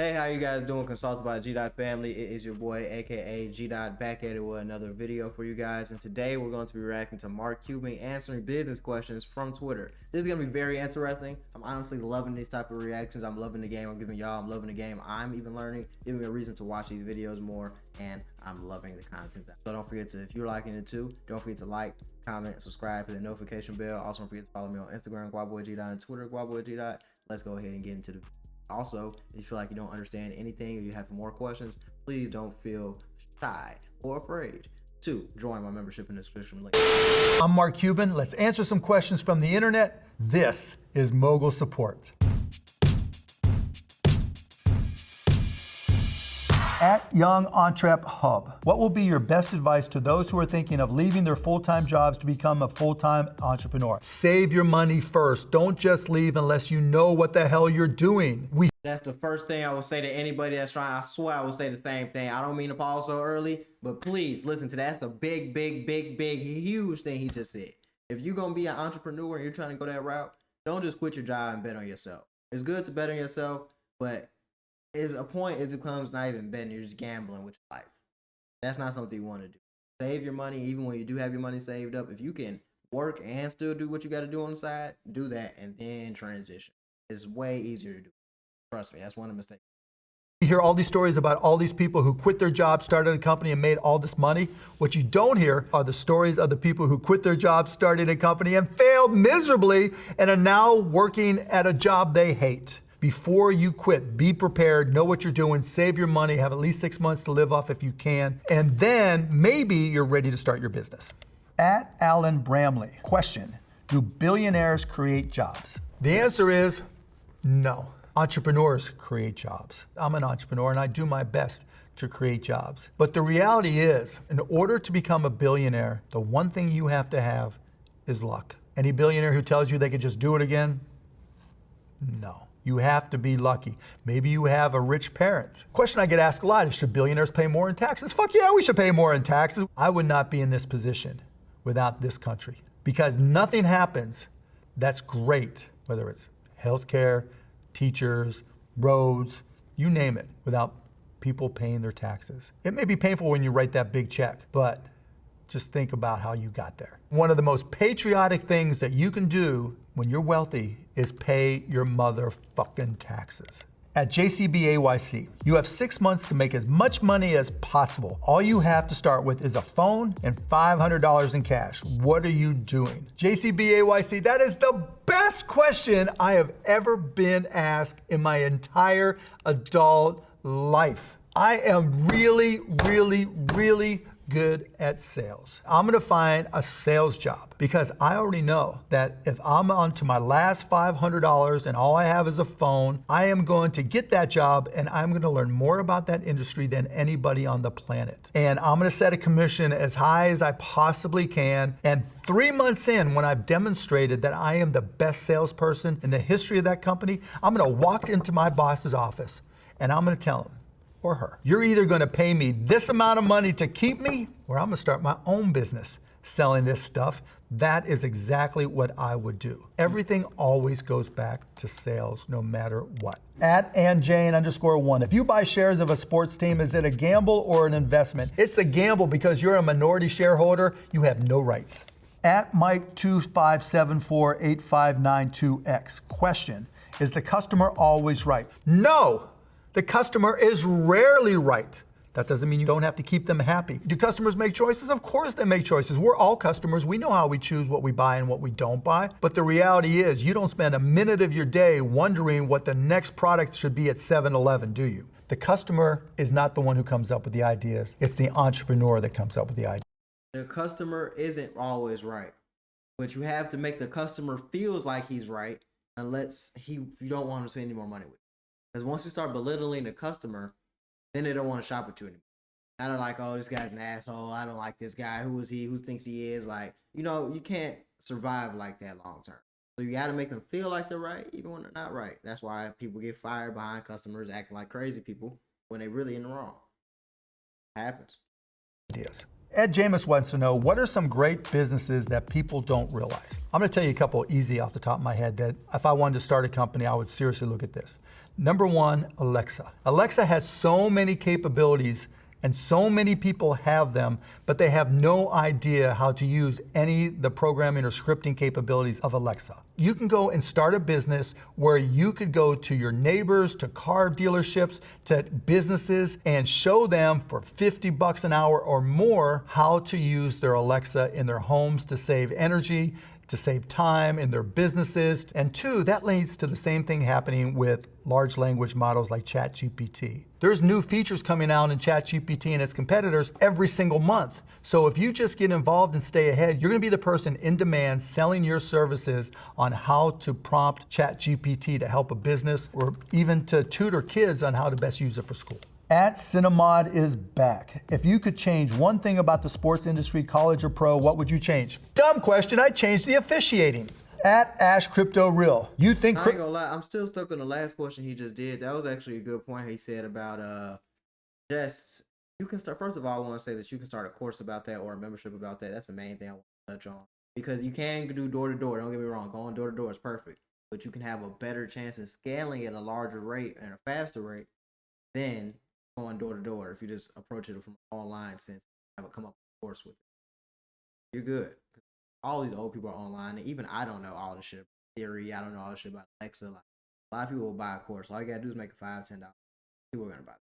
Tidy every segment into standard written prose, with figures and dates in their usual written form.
Hey, how you guys doing? Consulted by G Dot family. It is your boy, aka G Dot, back at it with another video for you guys. And today we're going to be reacting to Mark Cuban answering business questions from Twitter. This is gonna be very interesting. I'm honestly loving these type of reactions. I'm loving the game. I'm loving the game. I'm even learning, giving me a reason to watch these videos more, and I'm loving the content. So don't forget to, if you're liking it too, don't forget to like, comment, subscribe, hit the notification bell. Also don't forget to follow me on Instagram, GuaboyG Dot, and Twitter, GuaboyG Dot. Let's go ahead and get into the video. Also, if you feel like you don't understand anything or you have more questions, please don't feel shy or afraid to join my membership in the description link. I'm Mark Cuban. Let's answer some questions from the internet. This is Mogul Support. At Young Entrep Hub, what will be your best advice to those who are thinking of leaving their full-time jobs to become a full-time entrepreneur? Save your money first. Don't just leave unless you know what the hell you're doing. That's the first thing I will say to anybody that's trying. I swear I will say the same thing. I don't mean to pause so early, but please listen to that. That's a big, huge thing he just said. If you're going to be an entrepreneur and you're trying to go that route, don't just quit your job and bet on yourself. It's good to bet on yourself, but it's a point it becomes not even betting, you're just gambling with your life. That's not something you want to do. Save your money, even when you do have your money saved up. If you can work and still do what you got to do on the side, do that and then transition. It's way easier to do. Trust me, that's one of the mistakes. You hear all these stories about all these people who quit their job, started a company, and made all this money. What you don't hear are the stories of the people who quit their job, started a company, and failed miserably, and are now working at a job they hate. Before you quit, be prepared, know what you're doing, save your money, have at least 6 months to live off if you can, and then maybe you're ready to start your business. At Alan Bramley, question, do billionaires create jobs? The answer is no. Entrepreneurs create jobs. I'm an entrepreneur and I do my best to create jobs. But the reality is, in order to become a billionaire, the one thing you have to have is luck. Any billionaire who tells you they could just do it again, no. You have to be lucky. Maybe you have a rich parent. Question I get asked a lot is, should billionaires pay more in taxes? Fuck yeah, we should pay more in taxes. I would not be in this position without this country, because nothing happens that's great, whether it's healthcare, teachers, roads, you name it, without people paying their taxes. It may be painful when you write that big check, but just think about how you got there. One of the most patriotic things that you can do when you're wealthy is pay your motherfucking taxes. At JCBAYC, you have 6 months to make as much money as possible. All you have to start with is a phone and $500 in cash. What are you doing? JCBAYC, that is the best question I have ever been asked in my entire adult life. I am really good at sales. I'm gonna find a sales job because I already know that if I'm on to my last $500 and all I have is a phone, I am going to get that job and I'm gonna learn more about that industry than anybody on the planet. And I'm gonna set a commission as high as I possibly can. And 3 months in, when I've demonstrated that I am the best salesperson in the history of that company, I'm gonna walk into my boss's office and I'm gonna tell him, or her, you're either gonna pay me this amount of money to keep me, or I'm gonna start my own business selling this stuff. That is exactly what I would do. Everything always goes back to sales, no matter what. At AnJane_1, if you buy shares of a sports team, is it a gamble or an investment? It's a gamble because you're a minority shareholder, you have no rights. At Mike25748592X, question, is the customer always right? No! The customer is rarely right. That doesn't mean you don't have to keep them happy. Do customers make choices? Of course they make choices. We're all customers. We know how we choose what we buy and what we don't buy. But the reality is you don't spend a minute of your day wondering what the next product should be at 7-Eleven, do you? The customer is not the one who comes up with the ideas. It's the entrepreneur that comes up with the ideas. The customer isn't always right, but you have to make the customer feels like he's right unless you don't want him to spend any more money with you. Because once you start belittling the customer, then they don't want to shop with you anymore. Now they're like, oh, this guy's an asshole. I don't like this guy. Who is he? Who thinks he is? Like, you know, you can't survive like that long term. So you got to make them feel like they're right, even when they're not right. That's why people get fired behind customers acting like crazy people when they really in the wrong. It happens. Ideas. Ed James wants to know, what are some great businesses that people don't realize? I'm gonna tell you a couple easy off the top of my head that if I wanted to start a company, I would seriously look at this. Number one, Alexa. Alexa has so many capabilities and so many people have them, but they have no idea how to use the programming or scripting capabilities of Alexa. You can go and start a business where you could go to your neighbors, to car dealerships, to businesses, and show them for $50 an hour or more how to use their Alexa in their homes to save energy, to save time in their businesses. And two, that leads to the same thing happening with large language models like ChatGPT. There's new features coming out in ChatGPT and its competitors every single month. So if you just get involved and stay ahead, you're gonna be the person in demand selling your services on how to prompt ChatGPT to help a business or even to tutor kids on how to best use it for school. At Cinemod is back. If you could change one thing about the sports industry, college or pro, what would you change? Dumb question, I'd change the officiating. At Ash Crypto Real, you think... I ain't gonna lie, I'm still stuck on the last question he just did. That was actually a good point he said about just, you can start, first of all, I wanna say that you can start a course about that or a membership about that. That's the main thing I want to touch on. Because you can do door to door, don't get me wrong, going door to door is perfect. But you can have a better chance of scaling at a larger rate and a faster rate than going door to door if you just approach it from online since you haven't come up with a course with it. You're good. All these old people are online, and even I don't know all the shit about theory. I don't know all the shit about Alexa. Like, a lot of people will buy a course. All you gotta do is make it $5, $10. People are gonna buy it.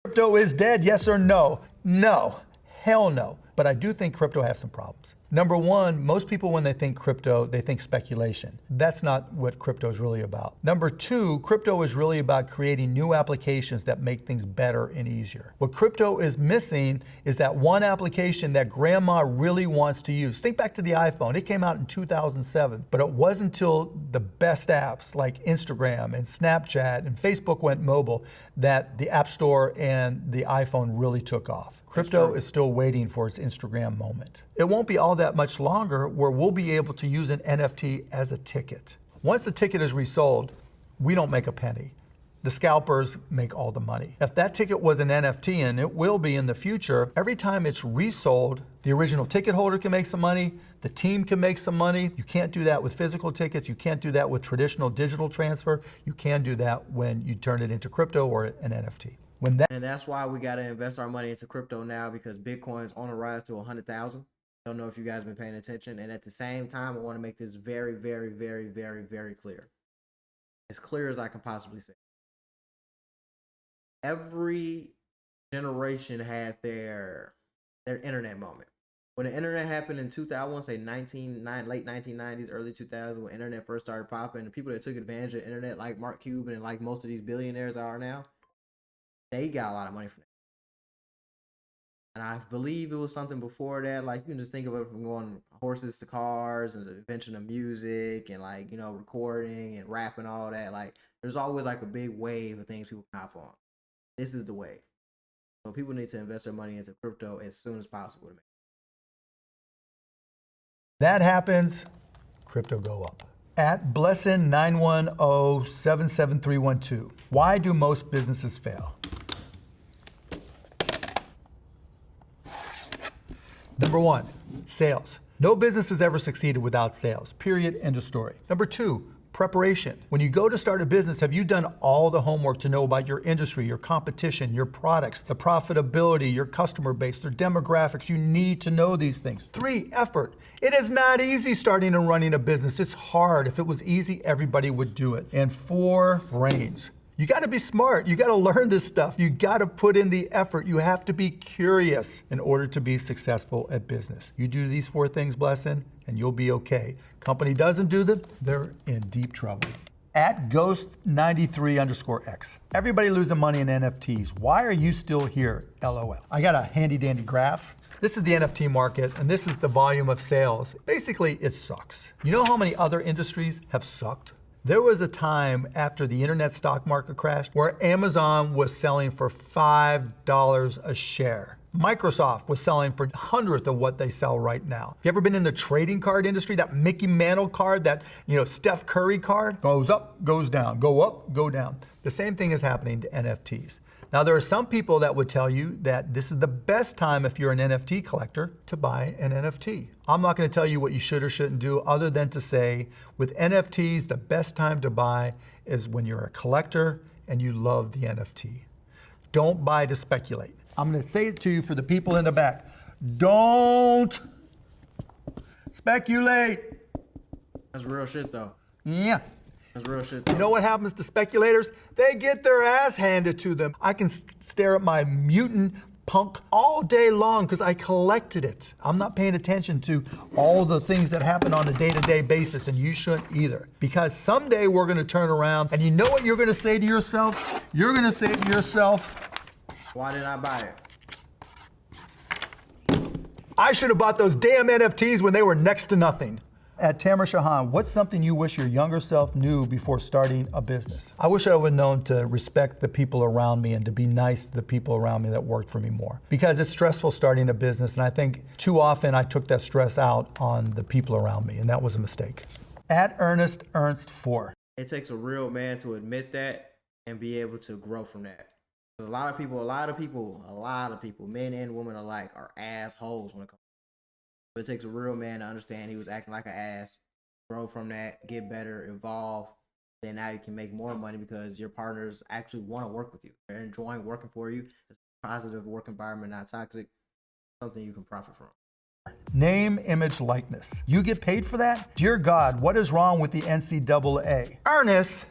Crypto is dead, yes or no? No. Hell no. But I do think crypto has some problems. Number one, most people when they think crypto, they think speculation. That's not what crypto is really about. Number two, crypto is really about creating new applications that make things better and easier. What crypto is missing is that one application that grandma really wants to use. Think back to the iPhone. It came out in 2007, but it wasn't until the best apps like Instagram and Snapchat and Facebook went mobile that the App Store and the iPhone really took off. Crypto is still waiting for its Instagram moment. It won't be all that much longer where we'll be able to use an NFT as a ticket. Once the ticket is resold, we don't make a penny. The scalpers make all the money. If that ticket was an NFT, and it will be in the future, every time it's resold, the original ticket holder can make some money, the team can make some money. You can't do that with physical tickets. You can't do that with traditional digital transfer. You can do that when you turn it into crypto or an NFT. And that's why we got to invest our money into crypto now, because Bitcoin's on a rise to 100,000. Don't know if you guys have been paying attention. And at the same time, I want to make this very, very, very, very, very clear. As clear as I can possibly say. Every generation had their internet moment. When the internet happened in 2000, I want to say late 1990s, early 2000s, when internet first started popping, the people that took advantage of the internet, like Mark Cuban and like most of these billionaires are now, they got a lot of money from it. And I believe it was something before that. Like, you can just think of it from going horses to cars and the invention of music and, like, you know, recording and rapping, all that. Like, there's always like a big wave of things people hop on. This is the wave. So people need to invest their money into crypto as soon as possible. That happens, crypto go up. At Blessin910-77312, why do most businesses fail? Number one, sales. No business has ever succeeded without sales, period, end of story. Number two, preparation. When you go to start a business, have you done all the homework to know about your industry, your competition, your products, the profitability, your customer base, their demographics? You need to know these things. Three, effort. It is not easy starting and running a business. It's hard. If it was easy, everybody would do it. And four, brains. You gotta be smart. You gotta learn this stuff. You gotta put in the effort. You have to be curious in order to be successful at business. You do these four things, Blessin, and you'll be okay. Company doesn't do them, they're in deep trouble. At Ghost93_X. Everybody losing money in NFTs. Why are you still here? LOL. I got a handy dandy graph. This is the NFT market, and this is the volume of sales. Basically, it sucks. You know how many other industries have sucked? There was a time after the internet stock market crashed where Amazon was selling for $5 a share. Microsoft was selling for hundredth of what they sell right now. You ever been in the trading card industry? That Mickey Mantle card, that Steph Curry card, goes up, goes down, go up, go down. The same thing is happening to NFTs. Now, there are some people that would tell you that this is the best time if you're an NFT collector to buy an NFT. I'm not going to tell you what you should or shouldn't do other than to say with NFTs, the best time to buy is when you're a collector and you love the NFT. Don't buy to speculate. I'm going to say it to you for the people in the back. Don't speculate. That's real shit though. Yeah. That's real shit though. You know what happens to speculators? They get their ass handed to them. I can stare at my mutant punk all day long because I collected it. I'm not paying attention to all the things that happen on a day-to-day basis, and you shouldn't either. Because someday we're going to turn around, and you know what you're going to say to yourself? You're going to say to yourself, why did I buy it? I should have bought those damn NFTs when they were next to nothing. At Tamer Shahan, what's something you wish your younger self knew before starting a business? I wish I would have known to respect the people around me and to be nice to the people around me that worked for me more. Because it's stressful starting a business, and I think too often I took that stress out on the people around me, and that was a mistake. At Ernest Ernst 4. It takes a real man to admit that and be able to grow from that. A lot of people, men and women alike, are assholes when it comes. But it takes a real man to understand he was acting like an ass, grow from that, get better, evolve. Then now you can make more money because your partners actually want to work with you. They're enjoying working for you. It's a positive work environment, not toxic. Something you can profit from. Name, image, likeness. You get paid for that? Dear God, what is wrong with the NCAA? Ernest,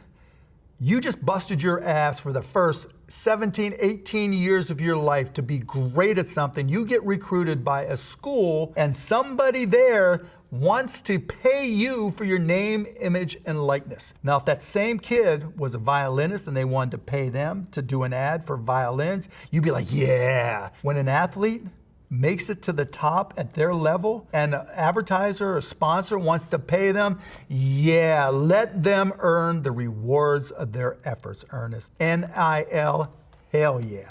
you just busted your ass for the first 17, 18 years of your life to be great at something. You get recruited by a school and somebody there wants to pay you for your name, image, and likeness. Now, if that same kid was a violinist and they wanted to pay them to do an ad for violins, you'd be like, yeah. When an athlete makes it to the top at their level and an advertiser or sponsor wants to pay them, yeah, let them earn the rewards of their efforts, Ernest. NIL, hell yeah.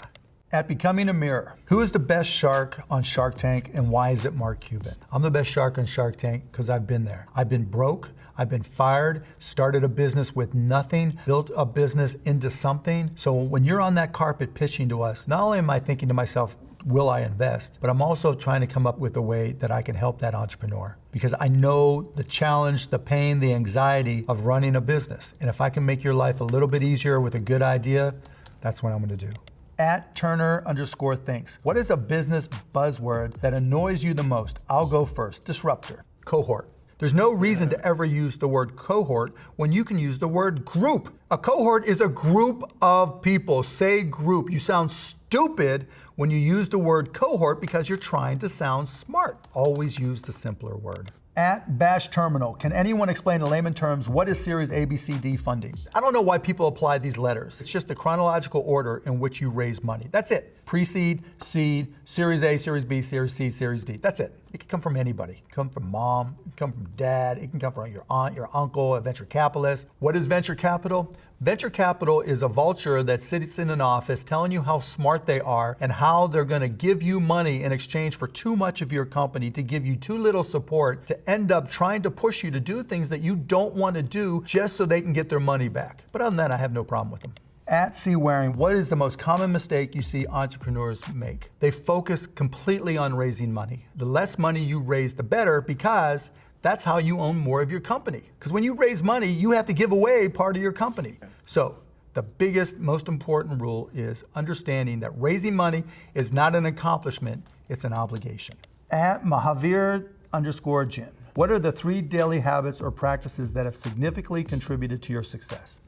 At Becoming a Mirror, who is the best shark on Shark Tank and why is it Mark Cuban? I'm the best shark on Shark Tank because I've been there. I've been broke, I've been fired, started a business with nothing, built a business into something. So when you're on that carpet pitching to us, not only am I thinking to myself, will I invest? But I'm also trying to come up with a way that I can help that entrepreneur because I know the challenge, the pain, the anxiety of running a business. And if I can make your life a little bit easier with a good idea, that's what I'm gonna do. At Turner_thinks. What is a business buzzword that annoys you the most? I'll go first. Disruptor. Cohort. There's no reason to ever use the word cohort when you can use the word group. A cohort is a group of people. Say group. You sound stupid when you use the word cohort because you're trying to sound smart. Always use the simpler word. At Bash Terminal, can anyone explain in layman terms what is Series A, B, C, D funding? I don't know why people apply these letters. It's just the chronological order in which you raise money. That's it. Pre-seed, seed, Series A, Series B, Series C, Series D. That's it. It can come from anybody. It can come from mom, it can come from dad, it can come from your aunt, your uncle, a venture capitalist. What is venture capital? Venture capital is a vulture that sits in an office telling you how smart they are and how they're going to give you money in exchange for too much of your company, to give you too little support, to end up trying to push you to do things that you don't want to do just so they can get their money back. But other than that, I have no problem with them. At C. Waring, what is the most common mistake you see entrepreneurs make? They focus completely on raising money. The less money you raise, the better, because that's how you own more of your company. Because when you raise money, you have to give away part of your company. So the biggest, most important rule is understanding that raising money is not an accomplishment, it's an obligation. At Mahavir_Jin, what are the 3 daily habits or practices that have significantly contributed to your success?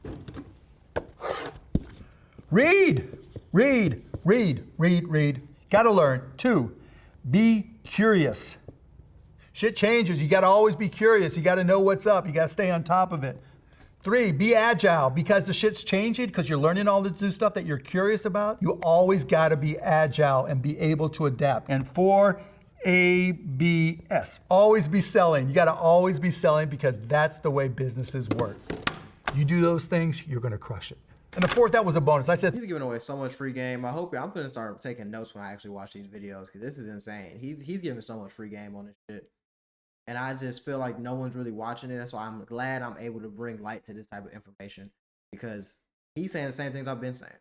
Read. Gotta learn. 2, be curious. Shit changes, you gotta always be curious. You gotta know what's up, you gotta stay on top of it. 3, be agile, because the shit's changing, because you're learning all this new stuff that you're curious about. You always gotta be agile and be able to adapt. And 4, ABS, always be selling. You gotta always be selling because that's the way businesses work. You do those things, you're gonna crush it. And the fourth, that was a bonus. I said, he's giving away so much free game. I'm gonna start taking notes when I actually watch these videos because this is insane. He's giving so much free game on this shit, and I just feel like no one's really watching it. That's why I'm glad I'm able to bring light to this type of information because he's saying the same things I've been saying.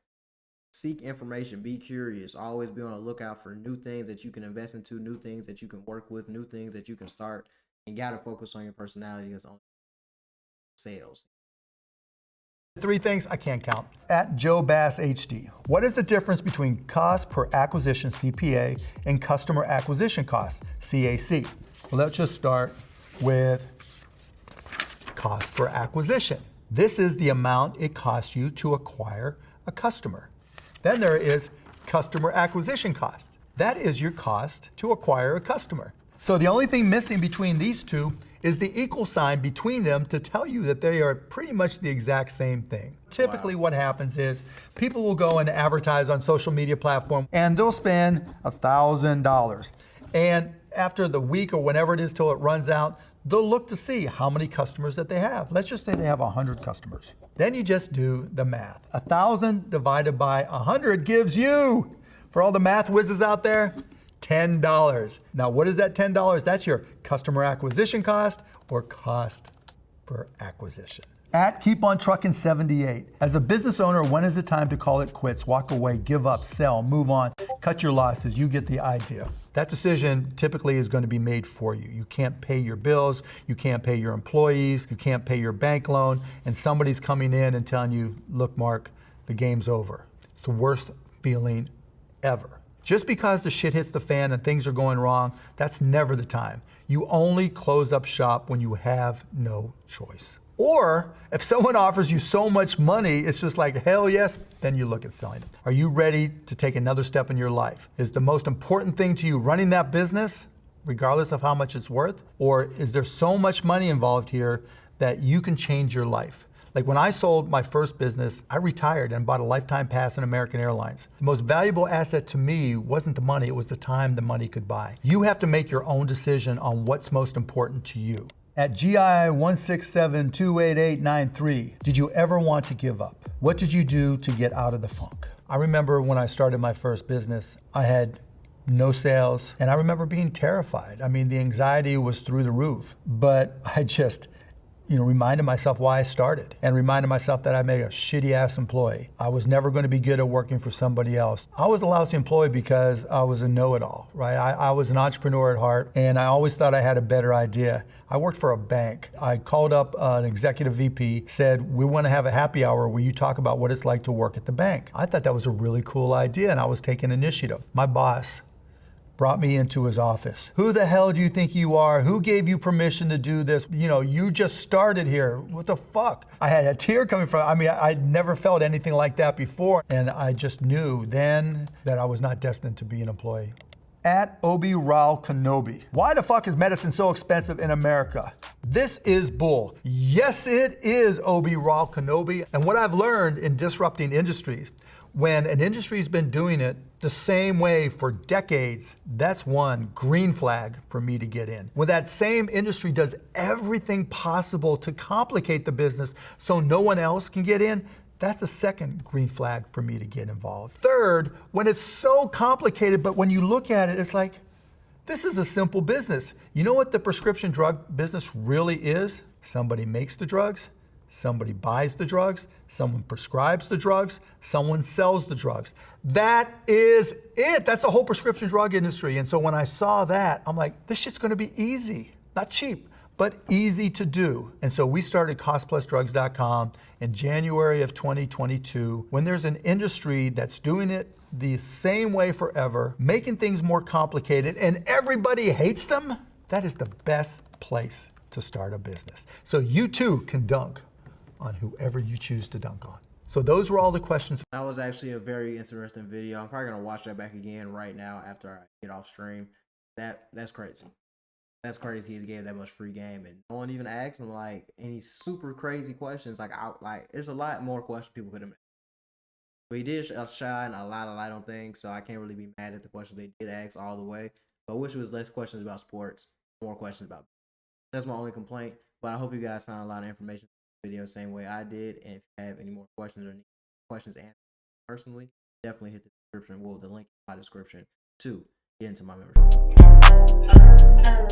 Seek information, be curious, always be on the lookout for new things that you can invest into, new things that you can work with, new things that you can start, and gotta focus on your personality as on sales. three things I can't count. At Joe Bass HD, what is the difference between cost per acquisition, CPA, and customer acquisition costs, CAC? Well, let's just start with cost per acquisition. This is the amount it costs you to acquire a customer. Then there is customer acquisition cost. That is your cost to acquire a customer. So the only thing missing between these two is the equal sign between them to tell you that they are pretty much the exact same thing. Typically what happens is people will go and advertise on social media platform and they'll spend $1,000. And after the week or whenever it is till it runs out, they'll look to see how many customers that they have. Let's just say they have 100 customers. Then you just do the math. 1,000 divided by 100 gives you, for all the math whizzes out there, $10. Now, what is that $10? That's your customer acquisition cost or cost per acquisition. At Keep On Truckin' 78, as a business owner, when is the time to call it quits, walk away, give up, sell, move on, cut your losses? You get the idea. That decision typically is going to be made for you. You can't pay your bills, you can't pay your employees, you can't pay your bank loan, and somebody's coming in and telling you, look, Mark, the game's over. It's the worst feeling ever. Just because the shit hits the fan and things are going wrong, that's never the time. You only close up shop when you have no choice. Or if someone offers you so much money, it's just like, hell yes, then you look at selling it. Are you ready to take another step in your life? Is the most important thing to you running that business, regardless of how much it's worth? Or is there so much money involved here that you can change your life? Like when I sold my first business, I retired and bought a lifetime pass in American Airlines. The most valuable asset to me wasn't the money, it was the time the money could buy. You have to make your own decision on what's most important to you. At GI 167-28893, did you ever want to give up? What did you do to get out of the funk? I remember when I started my first business, I had no sales, and I remember being terrified. I mean, the anxiety was through the roof, but I just reminded myself why I started and reminded myself that I made a shitty ass employee. I was never going to be good at working for somebody else. I was a lousy employee because I was a know-it-all, right? I was an entrepreneur at heart and I always thought I had a better idea. I worked for a bank. I called up an executive VP, said, we want to have a happy hour where you talk about what it's like to work at the bank. I thought that was a really cool idea and I was taking initiative. My boss brought me into his office. Who the hell do you think you are? Who gave you permission to do this? You just started here. What the fuck? I had a tear coming from, I'd never felt anything like that before. And I just knew then that I was not destined to be an employee. At Obi Raul Kenobi, why the fuck is medicine so expensive in America? This is bull. Yes, it is, Obi Raul Kenobi. And what I've learned in disrupting industries, when an industry's been doing it the same way for decades, that's one green flag for me to get in. When that same industry does everything possible to complicate the business so no one else can get in, that's a second green flag for me to get involved. Third, when it's so complicated, but when you look at it, it's like, this is a simple business. You know what the prescription drug business really is? Somebody makes the drugs, somebody buys the drugs, someone prescribes the drugs, someone sells the drugs. That is it. That's the whole prescription drug industry. And so when I saw that, I'm like, this shit's gonna be easy, not cheap, but easy to do. And so we started costplusdrugs.com in January of 2022. When there's an industry that's doing it the same way forever, making things more complicated, and everybody hates them, that is the best place to start a business. So you too can dunk on whoever you choose to dunk on. So those were all the questions. That was actually a very interesting video. I'm probably gonna watch that back again right now after I get off stream. That's crazy. That's crazy. He gave that much free game and no one even asked him like any super crazy questions. Like there's a lot more questions people could have made. But he did shine a lot of light on things, so I can't really be mad at the questions they did ask all the way. But I wish it was less questions about sports, more questions about. That's my only complaint. But I hope you guys found a lot of information in the video, same way I did. And if you have any more questions or questions answered personally, definitely hit the description. Well, the link in my description to get into my membership.